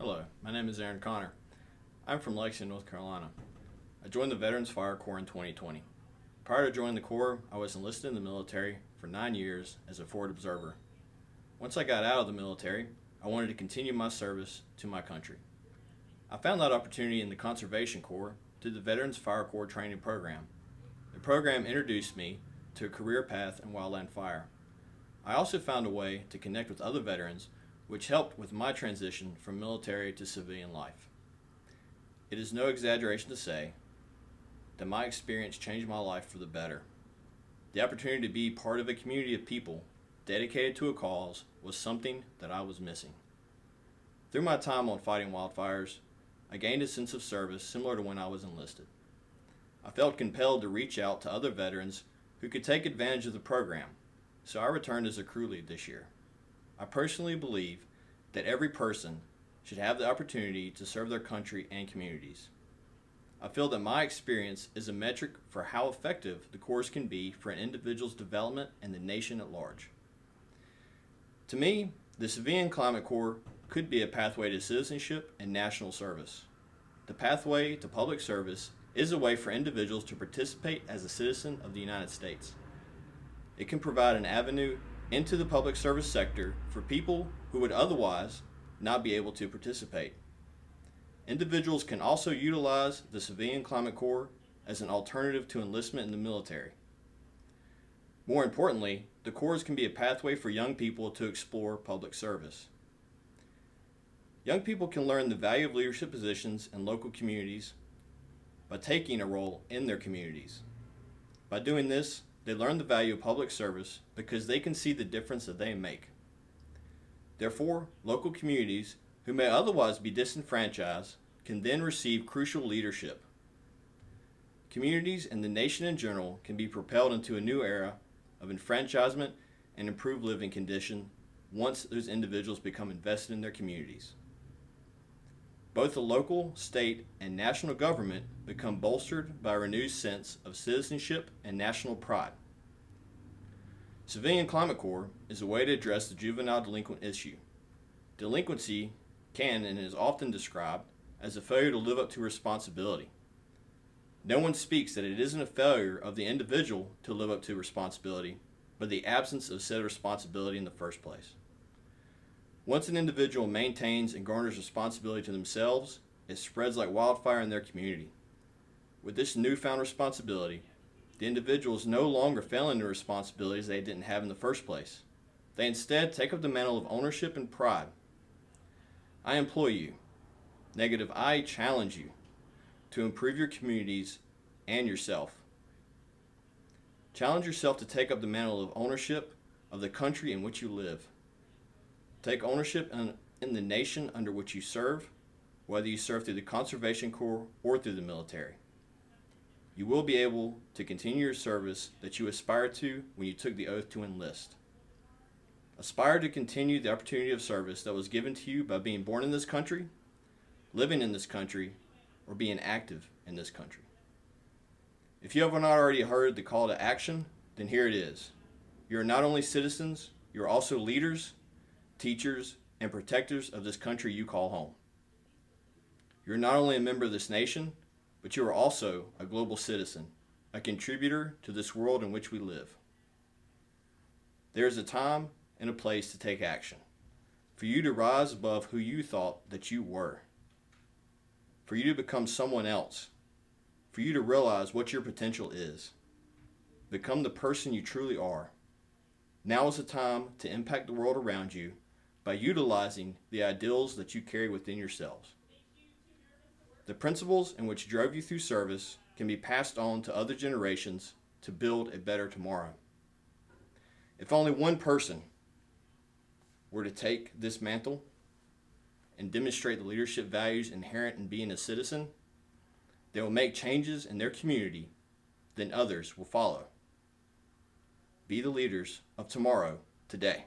Hello, my name is Aaron Connor. I'm from Lexington, North Carolina. I joined the Veterans Fire Corps in 2020. Prior to joining the Corps, I was enlisted in the military for 9 years as a forward observer. Once I got out of the military, I wanted to continue my service to my country. I found that opportunity in the Conservation Corps through the Veterans Fire Corps training program. The program introduced me to a career path in wildland fire. I also found a way to connect with other veterans, which helped with my transition from military to civilian life. It is no exaggeration to say that my experience changed my life for the better. The opportunity to be part of a community of people dedicated to a cause was something that I was missing. Through my time on fighting wildfires, I gained a sense of service similar to when I was enlisted. I felt compelled to reach out to other veterans who could take advantage of the program, so I returned as a crew lead this year. I personally believe that every person should have the opportunity to serve their country and communities. I feel that my experience is a metric for how effective the Corps can be for an individual's development and the nation at large. To me, the Civilian Climate Corps could be a pathway to citizenship and national service. The pathway to public service is a way for individuals to participate as a citizen of the United States. It can provide an avenue into the public service sector for people who would otherwise not be able to participate. Individuals can also utilize the Civilian Climate Corps as an alternative to enlistment in the military. More importantly, the Corps can be a pathway for young people to explore public service. Young people can learn the value of leadership positions in local communities by taking a role in their communities. By doing this, they learn the value of public service because they can see the difference that they make. Therefore, local communities who may otherwise be disenfranchised can then receive crucial leadership. Communities and the nation in general can be propelled into a new era of enfranchisement and improved living condition once those individuals become invested in their communities. Both the local, state, and national government become bolstered by a renewed sense of citizenship and national pride. Civilian Climate Corps is a way to address the juvenile delinquent issue. Delinquency can and is often described as a failure to live up to responsibility. No one speaks that it isn't a failure of the individual to live up to responsibility, but the absence of said responsibility in the first place. Once an individual maintains and garners responsibility to themselves, it spreads like wildfire in their community. With this newfound responsibility, the individual is no longer failing the responsibilities they didn't have in the first place. They instead take up the mantle of ownership and pride. I implore you, negative, I challenge you to improve your communities and yourself. Challenge yourself to take up the mantle of ownership of the country in which you live. Take ownership in the nation under which you serve, whether you serve through the Conservation Corps or through the military. You will be able to continue your service that you aspired to when you took the oath to enlist. Aspire to continue the opportunity of service that was given to you by being born in this country, living in this country, or being active in this country. If you have not already heard the call to action, then here it is. You are not only citizens, you are also leaders, teachers, and protectors of this country you call home. You're not only a member of this nation, but you are also a global citizen, a contributor to this world in which we live. There is a time and a place to take action, for you to rise above who you thought that you were, for you to become someone else, for you to realize what your potential is. Become the person you truly are. Now is the time to impact the world around you by utilizing the ideals that you carry within yourselves. The principles in which drove you through service can be passed on to other generations to build a better tomorrow. If only one person were to take this mantle and demonstrate the leadership values inherent in being a citizen, they will make changes in their community, then others will follow. Be the leaders of tomorrow today.